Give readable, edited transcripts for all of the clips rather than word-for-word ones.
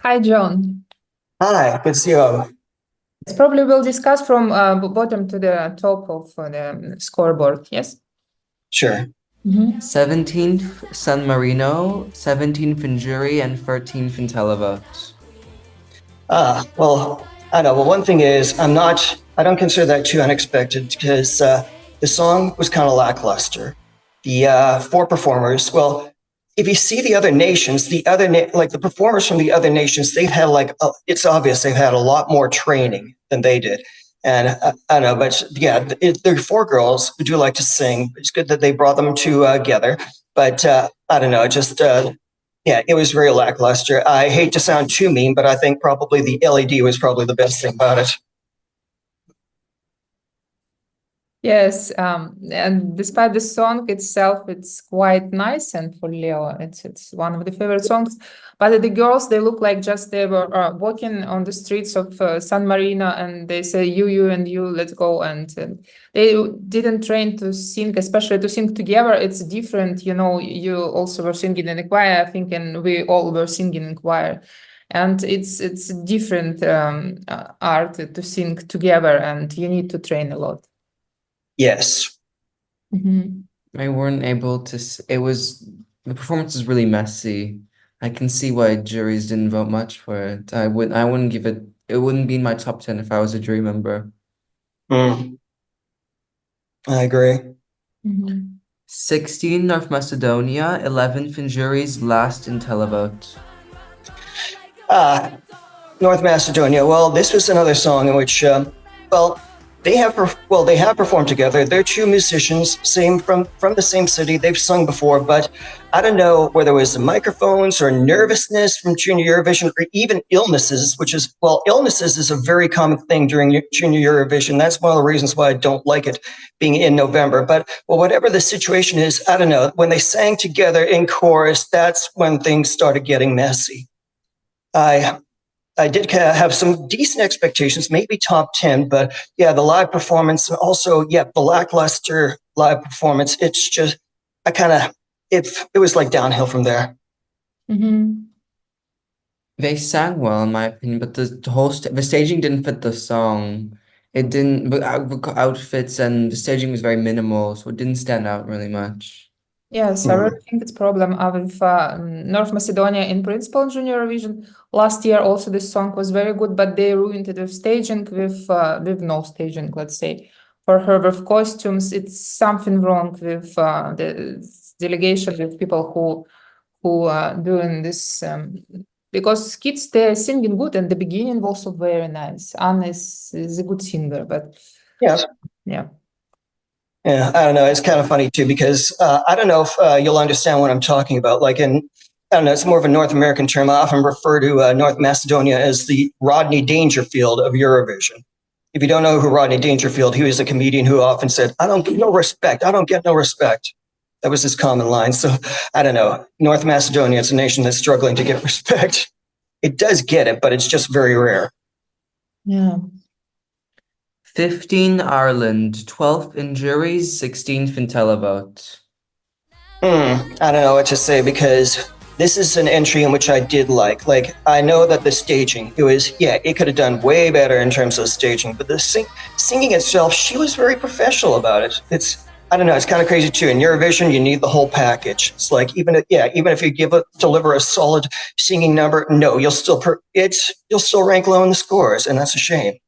Hi, John. Hi, good to see you. It's probably we'll discuss from bottom to the top of the scoreboard, yes? Sure. 17th San Marino, 17th in jury, and 13th in televote. Well, I know. Well, one thing is, I don't consider that too unexpected because the song was kind of lackluster. The four performers, well, if you see the other nations, like the performers from the other nations, they've had it's obvious they've had a lot more training than they did. And I don't know, but yeah, they're four girls who do like to sing. It's good that they brought them together, but I don't know, just yeah, it was very lackluster. I hate to sound too mean, but I think probably the LED was probably the best thing about it. Yes, and despite the song itself, it's quite nice, and for Leo, it's one of the favorite songs. But the girls, they look like just they were walking on the streets of San Marino, and they say you and you, let's go. And they didn't train to sing, especially to sing together. It's different, you know. You also were singing in a choir, I think, and we all were singing in choir. And it's different art to sing together, and you need to train a lot. Yes. I weren't able to. The performance is really messy. I can see why juries didn't vote much for it. I wouldn't give it. It wouldn't be in my top 10 if I was a jury member. I agree. 16 North Macedonia, 11th in juries, last in televote. North Macedonia. Well, this was another song in which, they have performed together. They're two musicians, from the same city. They've sung before, but I don't know whether it was the microphones or nervousness from Junior Eurovision, or even illnesses, illnesses is a very common thing during Junior Eurovision. That's one of the reasons why I don't like it being in November. But whatever the situation is, I don't know. When they sang together in chorus, that's when things started getting messy. I did have some decent expectations, maybe top 10, but yeah, the live performance and also, the lackluster live performance, it's just, it was like downhill from there. They sang well, in my opinion, but the staging didn't fit the song. It didn't, but outfits and the staging was very minimal, so it didn't stand out really much. Yes, I really think it's a problem with North Macedonia in principle in Junior Eurovision. Last year also this song was very good, but they ruined it with staging, with no staging, let's say. For her, with costumes, it's something wrong with the delegation, with people who are doing this. Because kids, they're singing good, and the beginning was also very nice. Anna is a good singer, but yes. Yeah. Yeah, I don't know. It's kind of funny too, because I don't know if you'll understand what I'm talking about. Like I don't know, it's more of a North American term. I often refer to North Macedonia as the Rodney Dangerfield of Eurovision. If you don't know who Rodney Dangerfield, he was a comedian who often said, I don't get no respect. I don't get no respect. That was his common line. So I don't know. North Macedonia, it's a nation that's struggling to get respect. It does get it, but it's just very rare. Yeah. 15 Ireland, 12th in juries, 16th in televote. I don't know what to say, because this is an entry in which I did like. Like, I know that the staging, it could have done way better in terms of staging, but the singing itself, she was very professional about it. I don't know, it's kind of crazy too. In Eurovision, you need the whole package. It's like, even if you deliver a solid singing number, no, you'll still rank low in the scores, and that's a shame.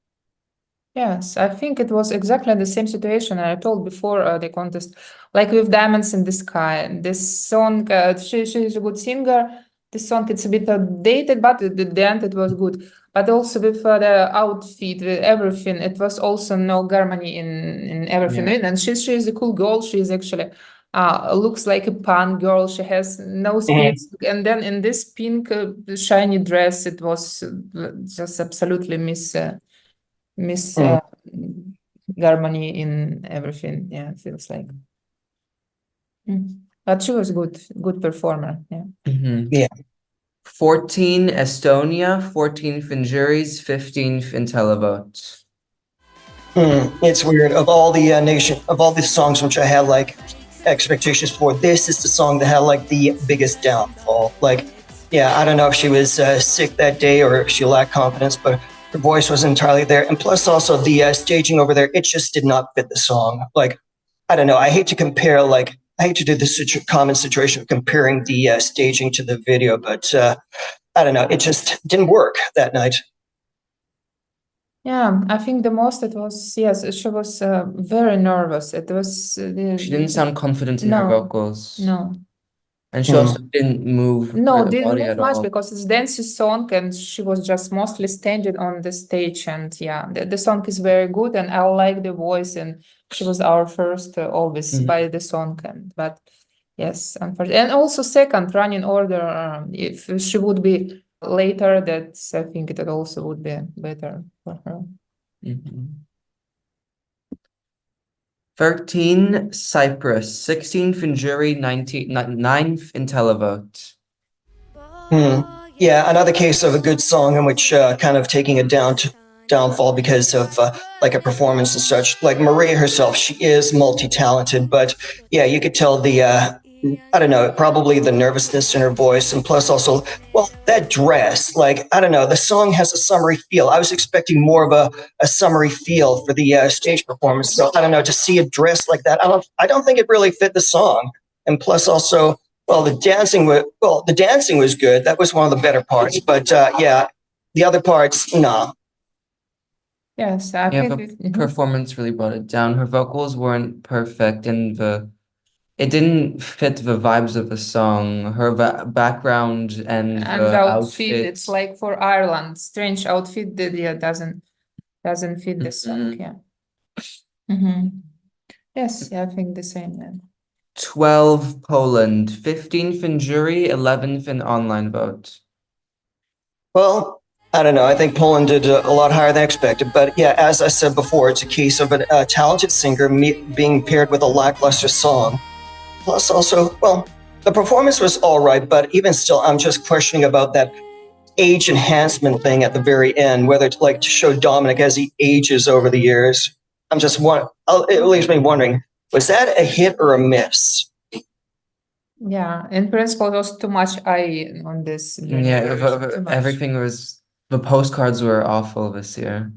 Yes, I think it was exactly the same situation I told before the contest, like with Diamonds in the Sky. This song, she's a good singer. This song, it's a bit outdated, but at the end it was good. But also with the outfit, with everything, it was also no harmony in everything. Yeah. And she's a cool girl. She's actually looks like a punk girl. She has no speeds. And then in this pink shiny dress, it was just absolutely miss harmony in everything. Yeah, it feels like. But she was good performer. Yeah. Yeah. 14 Estonia, 14th in juries, 15th in televote. It's weird. Of all the songs which I had like expectations for, this is the song that had like the biggest downfall. Like, yeah, I don't know if she was sick that day or if she lacked confidence, but her voice wasn't entirely there. And plus also the staging over there, it just did not fit the song. Like, I don't know, I hate to compare, like, I hate to do this common situation of comparing the staging to the video, but I don't know, it just didn't work that night. Yeah, I think the most it was, yes, she was very nervous. It was. She didn't sound confident in her No, vocals. no. And she also didn't move No, her didn't body move at much all. because it's Dempsey's song and she was just mostly standing on the stage. And yeah, the song is very good and I like the voice. And she was our first always by the song. But yes, unfortunately. And also second running order, if she would be later, that's I think it also would be better for her. 13, Cyprus. 16th in jury, 9th in televote. Yeah, another case of a good song in which kind of taking a downfall because of like a performance and such. Like Maria herself, she is multi-talented, but yeah, you could tell the I don't know, probably the nervousness in her voice, and plus also, well, that dress. Like, I don't know, the song has a summery feel. I was expecting more of a summery feel for the stage performance. So I don't know, to see a dress like that, I don't think it really fit the song. And plus also, well, the dancing was good. That was one of the better parts. But yeah, the other parts, nah. Yes, I think the performance really brought it down. Her vocals weren't perfect, and it didn't fit the vibes of the song. Her background and the outfit. It's like for Ireland, strange outfit that doesn't fit the song. Yeah. Yes, yeah, I think the same then. 12, Poland. 15th in jury, 11th in online vote. Well, I don't know. I think Poland did a lot higher than expected. But yeah, as I said before, it's a case of a talented singer being paired with a lackluster song. Plus also, well, the performance was all right, but even still, I'm just questioning about that age enhancement thing at the very end, whether to like to show Dominik as he ages over the years. It leaves me wondering, was that a hit or a miss? Yeah, in principle, it was too much eye on this. Yeah, everything was, the postcards were awful this year.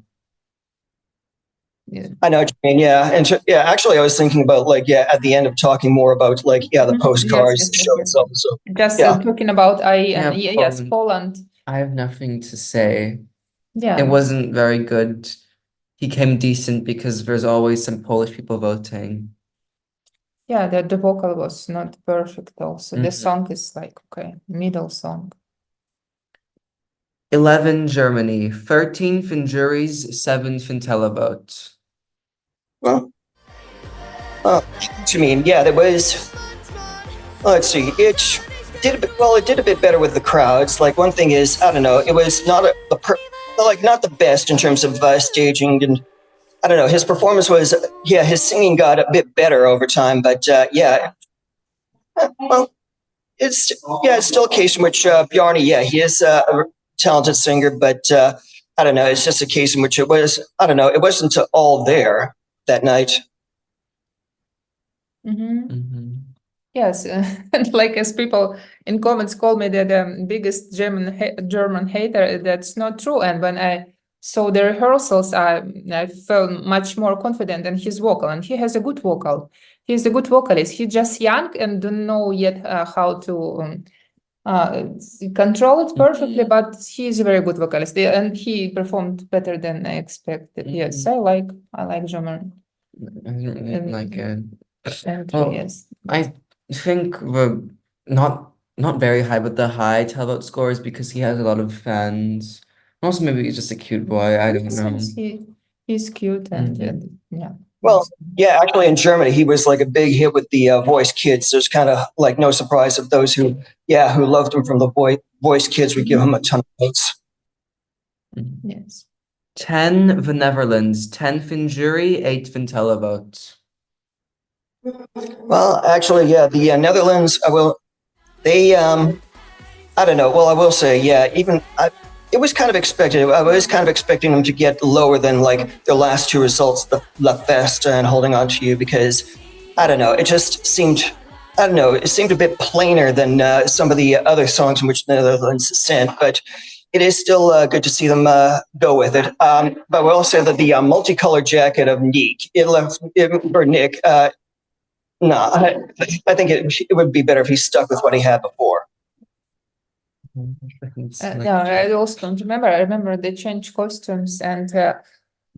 Yeah. I know what you mean, yeah. And yeah, actually I was thinking about like, yeah, at the end of talking more about like, yeah, the postcards show itself. So just yeah. talking about yes, Poland. I have nothing to say. Yeah. It wasn't very good. He came decent because there's always some Polish people voting. Yeah, the vocal was not perfect also. The song is like, okay, middle song. 11, Germany. 13th in juries, 7th in televote. Well, what you mean? Yeah, there was. Let's see. It did a bit better with the crowds. Like one thing is, I don't know, it was not not the best in terms of staging, and I don't know. His performance was, yeah, his singing got a bit better over time, but yeah. Well, it's still a case in which Bjarne, yeah, he is a talented singer, but I don't know. It's just a case in which it was, I don't know, it wasn't all there that night. Yes, and like as people in comments call me the biggest German hater, that's not true. And when I saw the rehearsals, I felt much more confident in his vocal, and he has a good vocal. He's a good vocalist. He's just young and don't know yet how to control it perfectly, but he's a very good vocalist, and he performed better than I expected. Yes, I like German. I didn't really like it. Yes. I think the not very high, but the high televote score is because he has a lot of fans. Also, maybe he's just a cute boy. I don't know. He's cute and yeah. Well, yeah, actually in Germany, he was like a big hit with the Voice Kids. There's kind of like no surprise of those who loved him from the Voice Kids would give him a ton of votes. Yes. 10, the Netherlands. 10th in jury, 8th in televote. Well, actually, yeah, the Netherlands, I don't know. Well, I will say, yeah, it was kind of expected. I was kind of expecting them to get lower than like their last two results, the La Festa and Holding On to You, because I don't know. It just seemed I don't know, it seemed a bit plainer than some of the other songs in which the Netherlands sent, but it is still good to see them go with it. But we also said that the multicolored jacket of Nick, or Nick, no, I think it would be better if he stuck with what he had before. No, I also don't remember. I remember they changed costumes and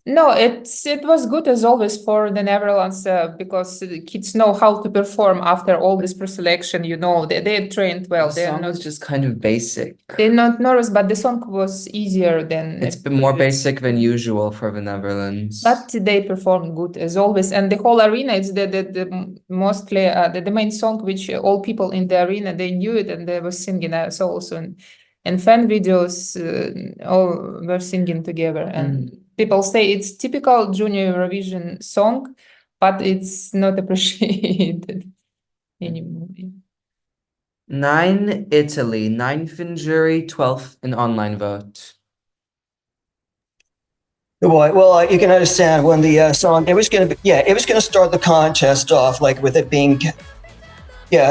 no, it was good as always for the Netherlands because the kids know how to perform after all this pre-selection. You know, they trained well. The They're song not was just kind of basic. they're not nervous, but the song was easier than It's been more basic than usual for the Netherlands. But they performed good as always, and the whole arena. It's the mostly the main song which all people in the arena they knew it and they were singing. I saw also in fan videos, all were singing together, and people say it's typical Junior Eurovision song, but it's not appreciated anymore. 9 Italy, 9th in jury, 12th in online vote. Well, you can understand when the song, it was going to start the contest off like with it being,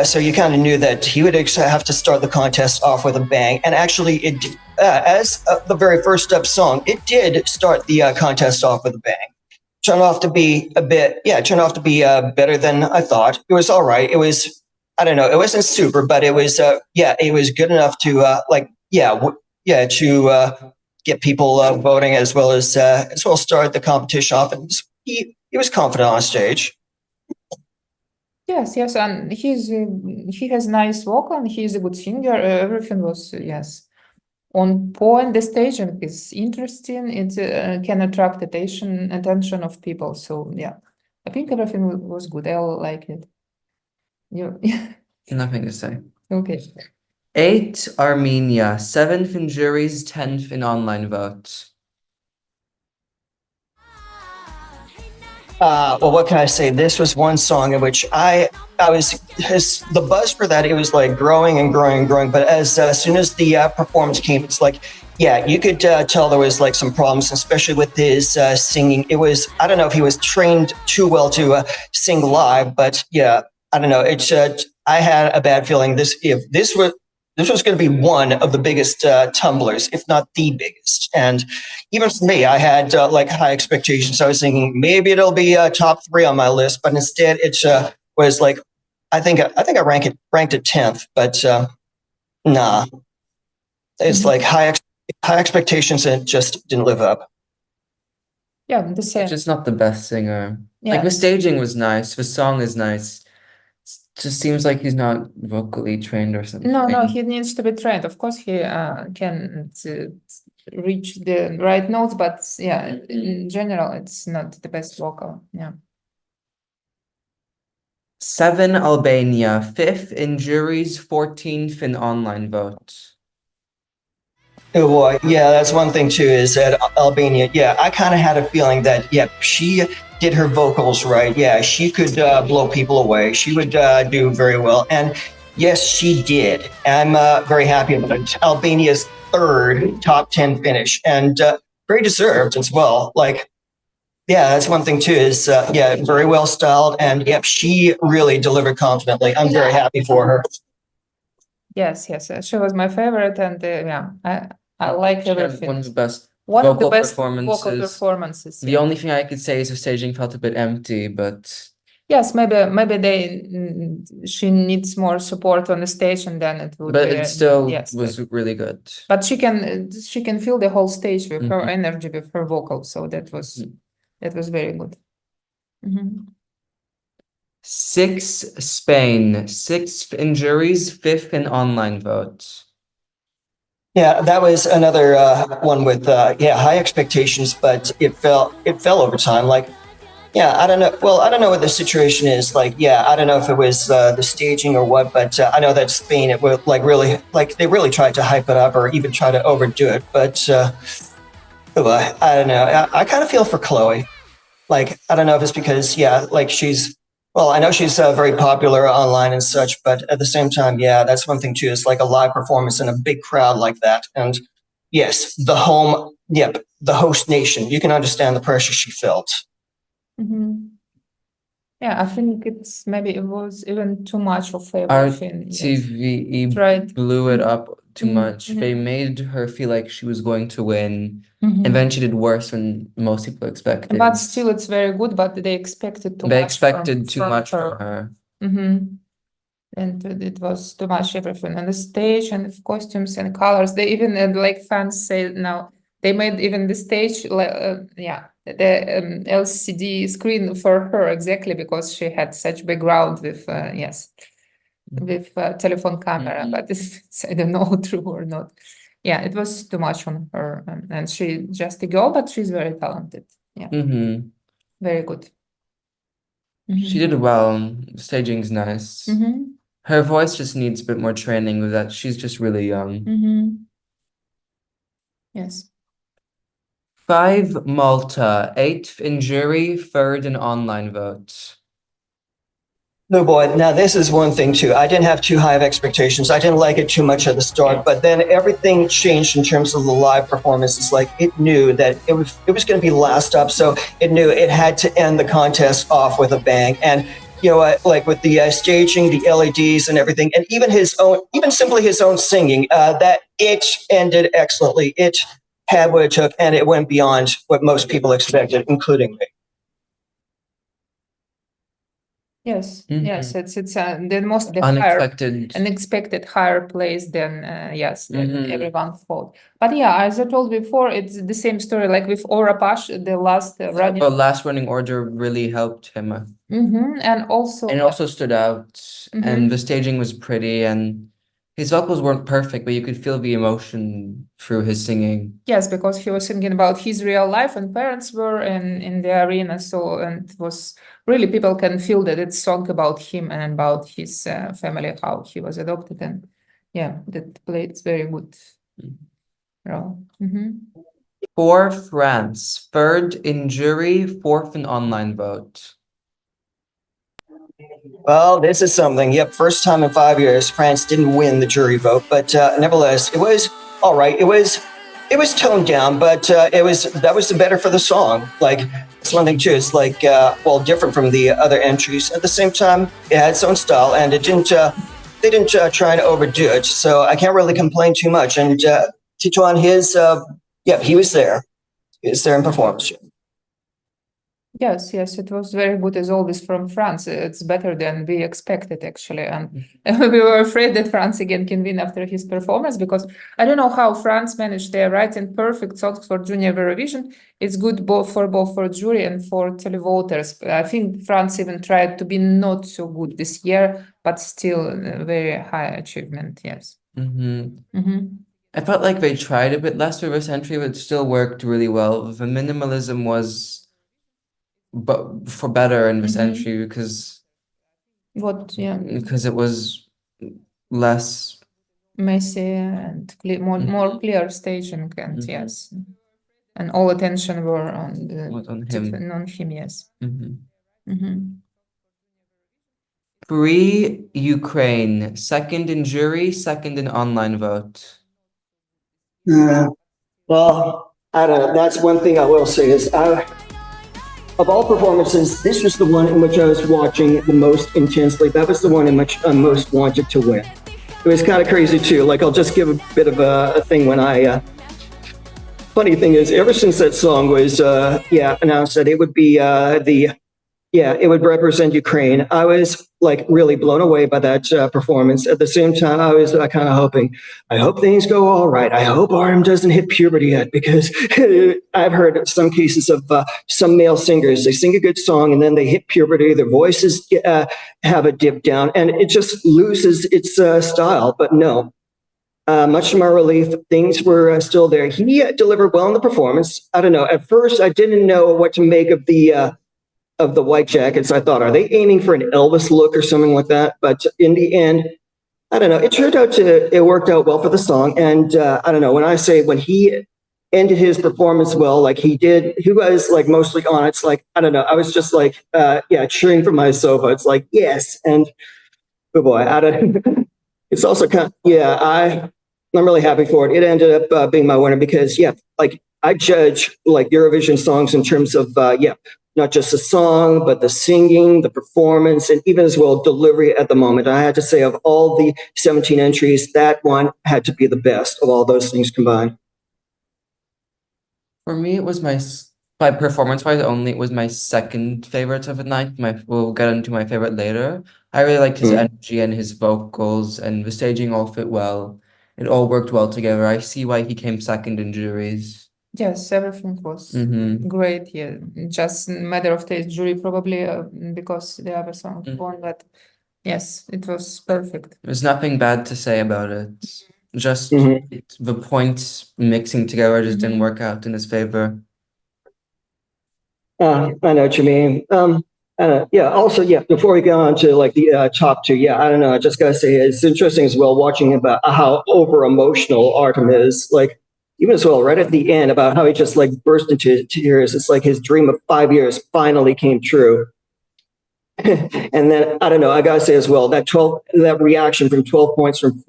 so you kind of knew that he would have to start the contest off with a bang. And actually, it as the very first up song, it did start the contest off with a bang. Turned off to be better than I thought. It was all right. It was, I don't know, it wasn't super, but it was, it was good enough to get people voting as well as start the competition off. And he was confident on stage. Yes, and he has nice vocal and he's a good singer. Everything was on point. The staging is interesting. It can attract attention of people. So I think everything was good. I like it. Nothing to say. Okay. 8 Armenia, 7th in juries, 10th in online vote. Well, what can I say? This was one song in which the buzz for that, it was like growing and growing and growing. But as soon as the performance came, it's like, you could tell there was like some problems, especially with his singing. It was, I don't know if he was trained too well to sing live, but I don't know. It's I had a bad feeling this was going to be one of the biggest tumblers, if not the biggest. And even for me, I had like high expectations. I was thinking maybe it'll be top 3 on my list, but instead it was like, I think I ranked it 10th, but nah, it's like high expectations and it just didn't live up. Yeah, the same. Just not the best singer. Like the staging was nice, the song is nice. Just seems like he's not vocally trained or something. No, he needs to be trained. Of course, he can reach the right notes, but in general, it's not the best vocal. 7 Albania, 5th in juries, 14th in online vote. Oh boy, that's one thing too, is that Albania, I kind of had a feeling that, she did her vocals right. She could blow people away. She would do very well. And yes, she did. I'm very happy about it. Albania's 3rd top 10 finish and very deserved as well. Like, that's one thing too, is very well styled. And she really delivered confidently. I'm very happy for her. Yes, she was my favorite, and I like everything. One of the best vocal performances. The only thing I could say is the staging felt a bit empty, but yes, maybe she needs more support on the stage, and then it would. But it still was really good. But she can fill the whole stage with her energy, with her vocals. So that was very good. 6 Spain, 6th in juries, 5th in online vote. That was another one with high expectations, but it fell over time. Like, I don't know. Well, I don't know what the situation is. Like, I don't know if it was the staging or what, but I know that Spain, it was like really, like they really tried to hype it up or even try to overdo it. But I don't know. I kind of feel for Chloe. Like, I don't know if it's because like I know she's very popular online and such, but at the same time, that's one thing too. Is like a live performance in a big crowd like that, and yes, the host nation. You can understand the pressure she felt. Yeah, I think maybe it was even too much of Our everything. Yes. TVE Right. blew it up too much. Mhm. They made her feel like she was going to win, Mhm. and then she did worse than most people expected. But still, it's very good. But they expected too They much. expected too much from her. And it was too much everything on the stage and the costumes and colors. They even had, like fans say now, they made even the stage, the LCD screen for her exactly because she had such background with with telephone camera. But it's, I don't know true or not. Yeah, it was too much on her, and she just a girl, but she's very talented. Yeah, very good. She did well. Staging's nice. Her voice just needs a bit more training with that. She's just really young. Yes. 5 Malta, 8th in jury, 3rd in online vote. No, boy. Now, this is one thing, too. I didn't have too high of expectations. I didn't like it too much at the start, but then everything changed in terms of the live performances. Like, it knew that it was going to be last up, so it knew it had to end the contest off with a bang. And, you know, like with the staging, the LEDs and everything, and even simply his own singing, that it ended excellently. It had what it took, and it went beyond what most people expected, including me. Yes, yes, it's the most unexpected higher place than than everyone thought. But yeah, as I told before, it's the same story like with Orapash, the last running. The last running order really helped him. And also stood out, and the staging was pretty, and his vocals weren't perfect, but you could feel the emotion through his singing. Yes, because he was singing about his real life, and parents were in the arena, and it was really people can feel that it's song about him and about his family, how he was adopted, and that played very good role. 4 France, 3rd in jury, 4th in online vote. Well, this is something. Yep, first time in 5 years, France didn't win the jury vote, but nevertheless, it was all right. It was toned down, but that was the better for the song. Like, it's one thing too. It's like different from the other entries. At the same time, it had its own style, and it didn't. They didn't try to overdo it, so I can't really complain too much. And Titouan, he was there. He was there in performance. Yes, it was very good as always from France. It's better than we expected, actually. And we were afraid that France again can win after his performance, because I don't know how France managed. They're writing perfect songs for Junior Eurovision. It's good both for jury and for televoters. I think France even tried to be not so good this year, but still a very high achievement, yes. I felt like they tried a bit less for this entry, but it still worked really well. The minimalism was for better in this entry because it was less messy and more clear staging, and yes, and all attention were on him. Yes. 3 Ukraine, 2nd in jury, 2nd in online vote. Well, I don't know. That's one thing I will say is of all performances, this was the one in which I was watching the most intensely. That was the one in which I most wanted to win. It was kind of crazy too. Like, I'll just give a bit of a thing when funny thing is, ever since that song was announced that it would be it would represent Ukraine, I was like really blown away by that performance. At the same time, I was kind of hoping, I hope things go all right. I hope Arim doesn't hit puberty yet, because I've heard some cases of some male singers, they sing a good song and then they hit puberty, their voices have a dip down and it just loses its style. But no, much to my relief, things were still there. He delivered well in the performance. I don't know. At first, I didn't know what to make of the white jackets. I thought, are they aiming for an Elvis look or something like that? But in the end, I don't know. It worked out well for the song. And I don't know, when he ended his performance well, like he was like mostly on. It's like, I don't know. I was just like, cheering from my sofa. It's like, yes. And oh boy, it's also kind of, I'm really happy for it. It ended up being my winner because, like, I judge like Eurovision songs in terms of, not just the song, but the singing, the performance, and even as well delivery at the moment. I had to say, of all the 17 entries, that one had to be the best of all those things combined. For me, it was by performance-wise only, it was my second favorite of the night. We'll get into my favorite later. I really liked his energy and his vocals, and the staging all fit well. It all worked well together. I see why he came second in juries. Yes, everything was great. Yeah, just a matter of taste. Jury probably because the other song won, but yes, it was perfect. There's nothing bad to say about it. Just the points mixing together just didn't work out in his favor. I know what you mean. Also, before we go on to like the top two, I don't know. I just gotta say, it's interesting as well watching about how over emotional Artem is. Like, even as well, right at the end, about how he just like burst into tears. It's like his dream of 5 years finally came true. And then I don't know. I gotta say as well that reaction from 12 points from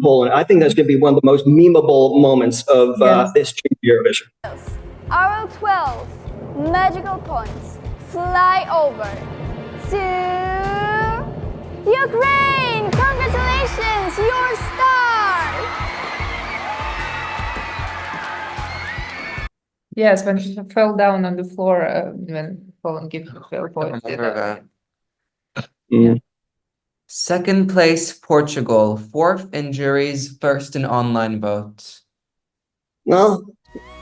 Poland. I think that's gonna be one of the most memeable moments of this Junior Eurovision. Our 12 magical points fly over to Ukraine. Congratulations, your star. Yes, when she fell down on the floor when Poland gave her 12 points. Second place, Portugal. Fourth in juries, first in online votes. No,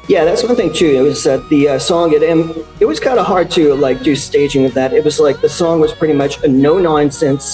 that's one thing too. It was that the song, it was kind of hard to like do staging of that. It was like the song was pretty much a no-nonsense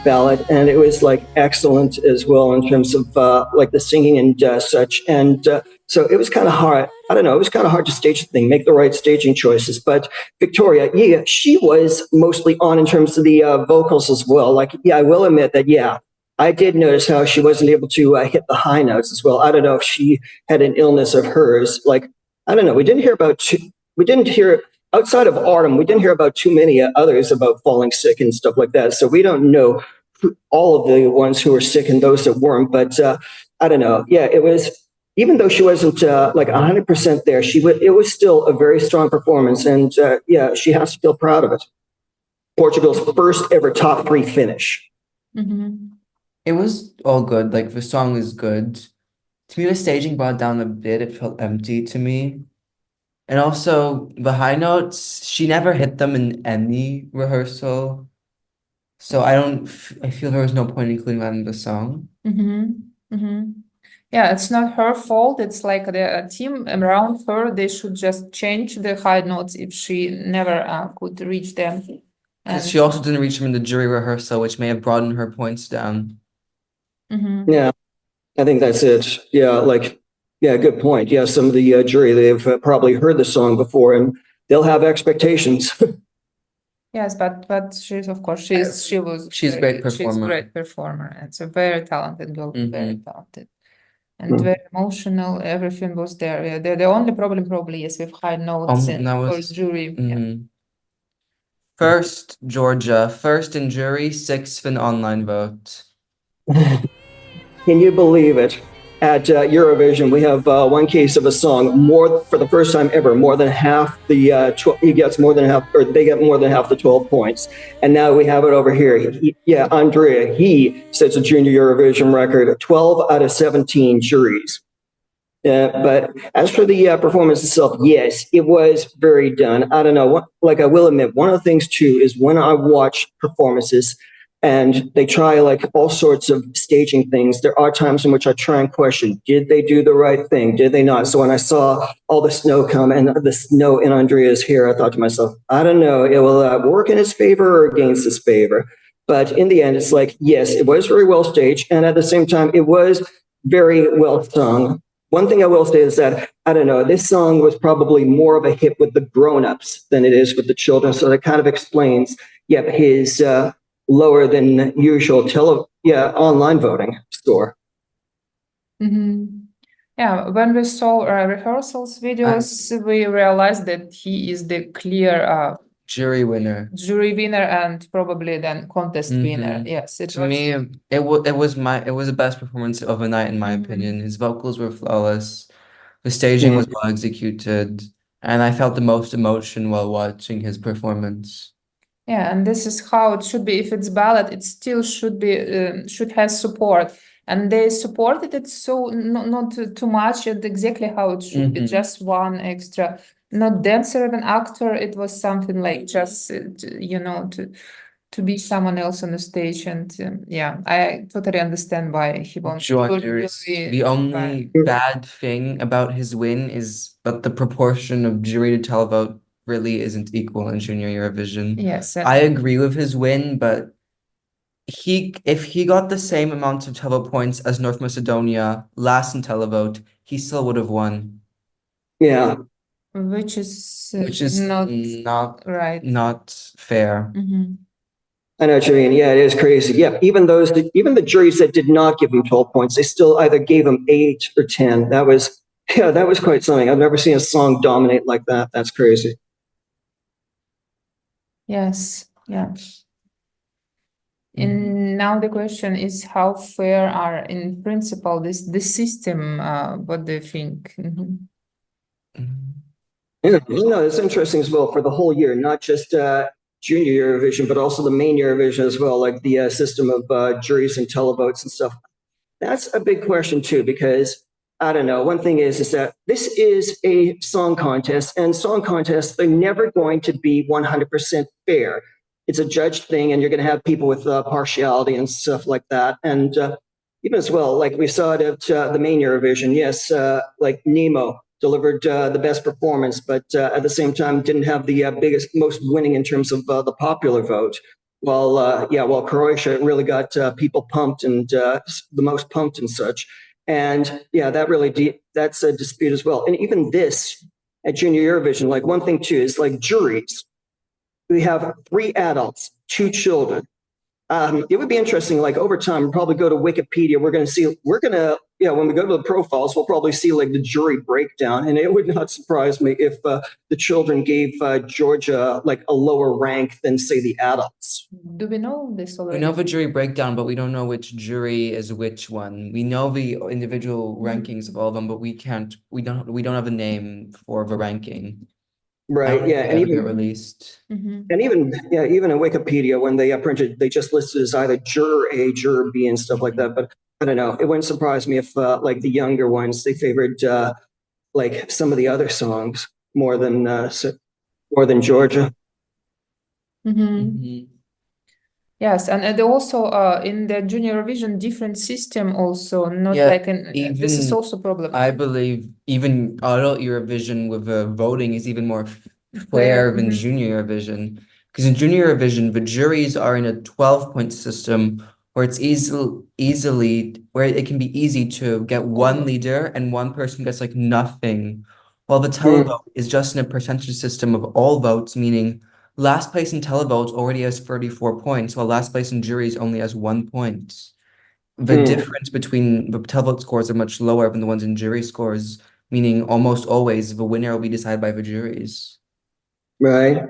ballad, and it was like excellent as well in terms of like the singing and such. And so it was kind of hard. I don't know. It was kind of hard to stage the thing, make the right staging choices. But Victoria, she was mostly on in terms of the vocals as well. Like, I will admit that, I did notice how she wasn't able to hit the high notes as well. I don't know if she had an illness of hers. Like, I don't know. We didn't hear outside of Artem, we didn't hear about too many others about falling sick and stuff like that. So we don't know all of the ones who were sick and those that weren't. But I don't know. It was, even though she wasn't like 100% there, it was still a very strong performance. And she has to feel proud of it. Portugal's first ever top 3 finish. It was all good. Like, the song is good. To me, the staging brought it down a bit. It felt empty to me. And also, the high notes, she never hit them in any rehearsal. So I feel there was no point including that in the song. Yeah, it's not her fault. It's like the team around her, they should just change the high notes if she never could reach them. Because she also didn't reach them in the jury rehearsal, which may have broadened her points down. Yeah, I think that's it. Good point. Some of the jury, they've probably heard the song before and they'll have expectations. Yes, but she's, of course, she's a great performer. She's a great performer. It's a very talented girl, very talented. And very emotional, everything was there. Yeah, the only problem probably is with high notes for jury. First, Georgia, first in jury, 6th in online vote. Can you believe it? At Eurovision, we have one case of a song for the first time ever, more than half they get more than half the 12 points. And now we have it over here. Andria, he sets a Junior Eurovision record, 12 out of 17 juries. But as for the performance itself, yes, it was very done. I don't know, I will admit, one of the things too is when I watch performances, and they try like all sorts of staging things, there are times in which I try and question, did they do the right thing? Did they not? So when I saw all the snow come and the snow in Andria's hair, I thought to myself, I don't know, it will work in his favor or against his favor. But in the end, it's like, yes, it was very well staged. And at the same time, it was very well sung. One thing I will say is that, I don't know, this song was probably more of a hit with the grown-ups than it is with the children. So that kind of explains, his lower than usual online voting score. Yeah, when we saw rehearsals videos, we realized that he is the clear jury winner and probably then contest winner. Yes, to me it was the best performance of the night in my opinion. His vocals were flawless, the staging was well executed, and I felt the most emotion while watching his performance. Yeah, and this is how it should be. If it's ballad, it still should be should have support, and they supported it so not too much, and exactly how it should be. Just one extra, not dancer, an actor. It was something like just to be someone else on the stage, and yeah, I totally understand why he wants to really The only bad thing about his win is that the proportion of jury to televote really isn't equal in Junior Eurovision. Yes, I agree with his win, but if he got the same amount of televote points as North Macedonia last in televote, he still would have won. Yeah. which is not right. not fair. I know what you mean. Yeah, it is crazy. Yeah, even the juries that did not give him 12 points, they still either gave him 8 or 10. That was quite something. I've never seen a song dominate like that. That's crazy. Yes, yeah. And now the question is, how fair are in principle the system? What do you think? Yeah, no, it's interesting as well for the whole year, not just Junior Eurovision, but also the main Eurovision as well, like the system of juries and televotes and stuff. That's a big question too, because I don't know. One thing is that this is a song contest, and song contests, they're never going to be 100% fair. It's a judged thing, and you're going to have people with partiality and stuff like that. And even as well, like we saw it at the main Eurovision, yes, like Nemo delivered the best performance, but at the same time didn't have the most winning in terms of the popular vote. While Croatia really got people pumped and the most pumped and such. And yeah, that's a dispute as well. And even this at Junior Eurovision, like one thing too is like juries. We have 3 adults, 2 children. It would be interesting, like over time, we'll probably go to Wikipedia. When we go to the profiles, we'll probably see like the jury breakdown. And it would not surprise me if the children gave Georgia like a lower rank than say the adults. Do we know this already? We know the jury breakdown, but we don't know which jury is which one. We know the individual rankings of all of them, but we don't have a name for the ranking. Right. Yeah. And even released. And even in Wikipedia, when they printed, they just listed as either juror A, juror B, and stuff like that. But I don't know. It wouldn't surprise me if like the younger ones, they favored like some of the other songs more than Georgia. Yes, and also in the Junior Eurovision, different system also, not like this is also a problem. I believe even adult Eurovision with voting is even more fair than Junior Eurovision. Because in Junior Eurovision, the juries are in a 12-point system where it's where it can be easy to get one leader and one person gets like nothing. While the televote is just in a percentage system of all votes, meaning last place in televote already has 34 points, while last place in juries only has 1 point. The difference between the televote scores are much lower than the ones in jury scores, meaning almost always the winner will be decided by the juries. Right.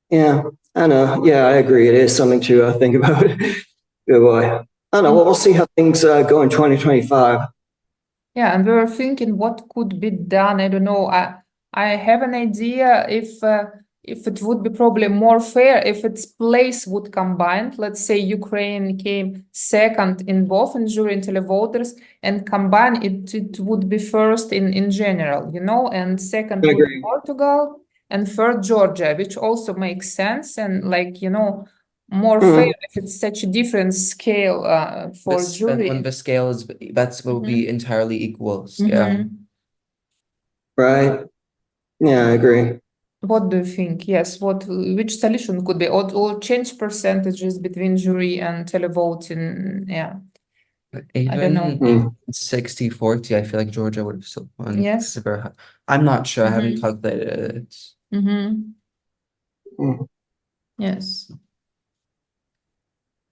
Yeah, I know. Yeah, I agree. It is something to think about. Good boy. I don't know. Well, we'll see how things go in 2025. Yeah, and we were thinking what could be done. I don't know. I have an idea if it would be probably more fair if its place would combine. Let's say Ukraine came second in both in jury and televoters, and combine it would be first in general, and second would be Portugal and third Georgia, which also makes sense and like, more fair if it's such a different scale for jury. When the scale will be entirely equal. Yeah. Right. Yeah, I agree. What do you think? Yes, which solution could be? Or change percentages between jury and televoting? Yeah. Even I don't know. 60-40, I feel like Georgia would have still won. Yes. I'm not sure. I haven't calculated it. Yes.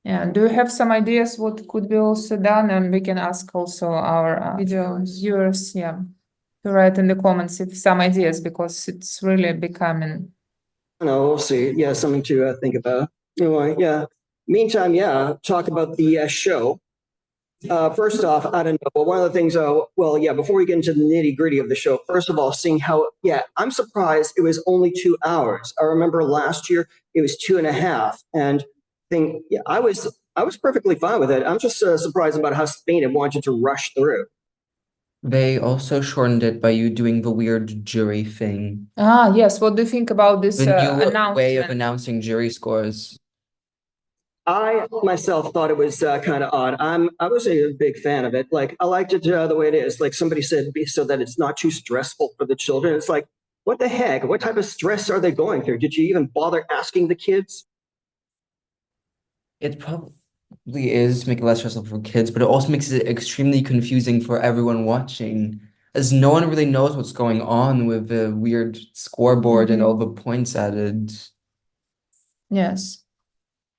Yeah. Do you have some ideas what could be also done? And we can ask also our viewers, to write in the comments if some ideas, because it's really becoming. No, we'll see. Yeah, something to think about. Anyway, yeah. Meantime, talk about the show. First off, I don't know. Well, one of the things, before we get into the nitty gritty of the show, first of all, seeing how, I'm surprised it was only 2 hours. I remember last year it was 2.5, and I was perfectly fine with it. I'm just surprised about how Spain had wanted to rush through. They also shortened it by you doing the weird jury thing. Ah, yes. What do you think about this The new way of announcement? announcing jury scores. I myself thought it was kind of odd. I was a big fan of it. Like, I liked it the way it is. Like somebody said, so that it's not too stressful for the children. It's like, what the heck? What type of stress are they going through? Did you even bother asking the kids? It probably is to make it less stressful for kids, but it also makes it extremely confusing for everyone watching, as no one really knows what's going on with the weird scoreboard and all the points added. Yes.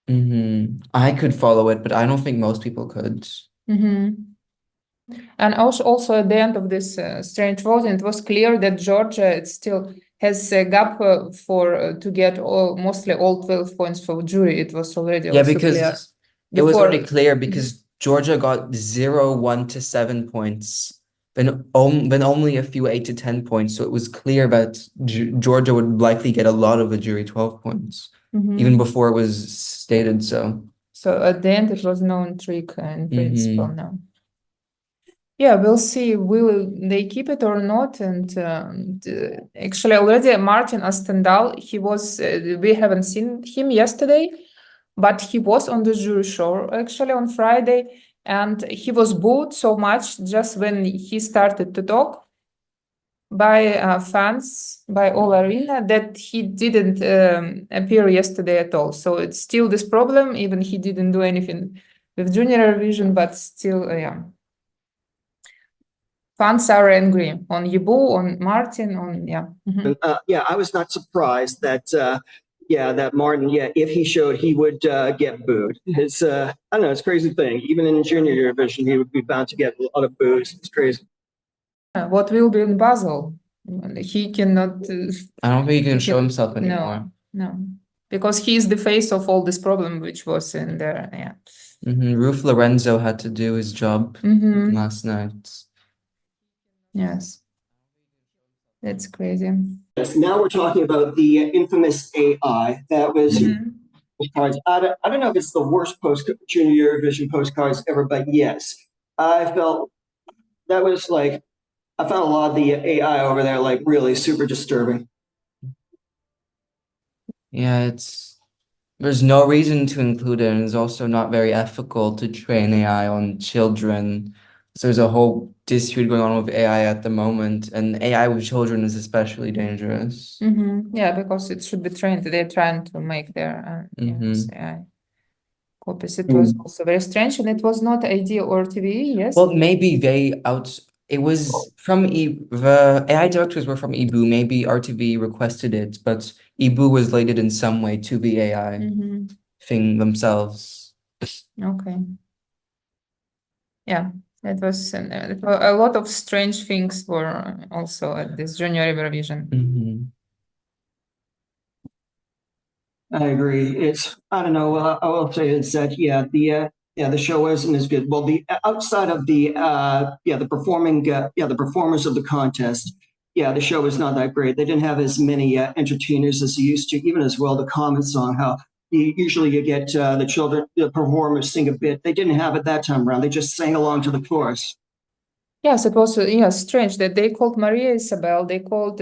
I could follow it, but I don't think most people could. And also at the end of this strange voting, it was clear that Georgia it still has a gap to get mostly all 12 points for jury. It was already Yeah, also because clear. it was already Before- clear because Georgia got 0, 1 to 7 points, then only a few 8 to 10 points. So it was clear that Georgia would likely get a lot of the jury 12 points, even before it was stated so. So at the end, it was no intrigue in principle now. Yeah, we'll see. Will they keep it or not? And actually, already Martin Astendal, he was. We haven't seen him yesterday, but he was on the jury show actually on Friday, and he was booed so much just when he started to talk by fans, by all arena, that he didn't appear yesterday at all. So it's still this problem. Even he didn't do anything with Junior Eurovision, but still, fans are angry on Yibu, on Martin, on I was not surprised that that Martin, if he showed, he would get booed. It's I don't know, it's a crazy thing. Even in Junior Eurovision, he would be bound to get a lot of boos. It's crazy. What will be in Basel? He cannot. I don't think he can show himself anymore. No, because he is the face of all this problem, which was in there. Ruth Lorenzo had to do his job last night. Yes, that's crazy. Yes, now we're talking about the infamous AI that was postcards. I don't know if it's the worst Junior Eurovision postcards ever, but yes, I felt that was like, I found a lot of the AI over there like really super disturbing. Yeah, there's no reason to include it, and it's also not very ethical to train AI on children. So there's a whole dispute going on with AI at the moment, and AI with children is especially dangerous. Yeah, because it should be trained. They're trying to make their AI copies. It was also very strange, and it was not ID or TV. Yes. Well, maybe it was from the AI directors were from EBU. Maybe RTV requested it, but EBU was related in some way to the AI thing themselves. Okay. Yeah. It was a lot of strange things were also at this Junior Eurovision. I agree. I don't know. I will say it's that the show isn't as good. Well, the outside of the performers of the contest, the show was not that great. They didn't have as many entertainers as they used to. Even as well, the comment song, how usually you get the performers sing a bit. They didn't have it that time around. They just sang along to the chorus. Yes, it was strange that they called Maria Isabel. They called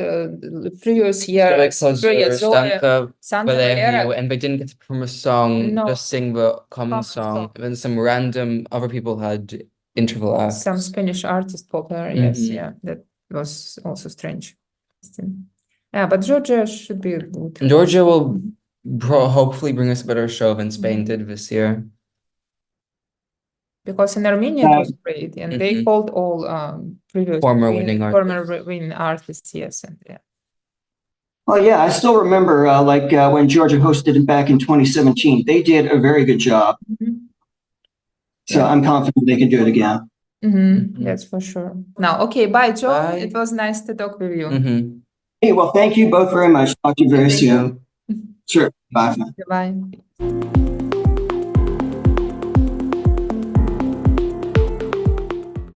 previous year Santa Valerio, and they didn't get to perform a song. Just sing the common song. And then some random other people had interval acts. Some Spanish artist popular. Yes, that was also strange. Yeah, but Georgia should be good. Georgia will hopefully bring us a better show than Spain did this year. Because in Armenia it was great, and they called all previous former winning artists. Yes, and Oh yeah, I still remember when Georgia hosted it back in 2017. They did a very good job. So I'm confident they can do it again. That's for sure. Now, okay, bye, Joe. Bye. It was nice to talk with you. Hey, well, thank you both very much. Talk to you very soon. Sure. Bye. Bye.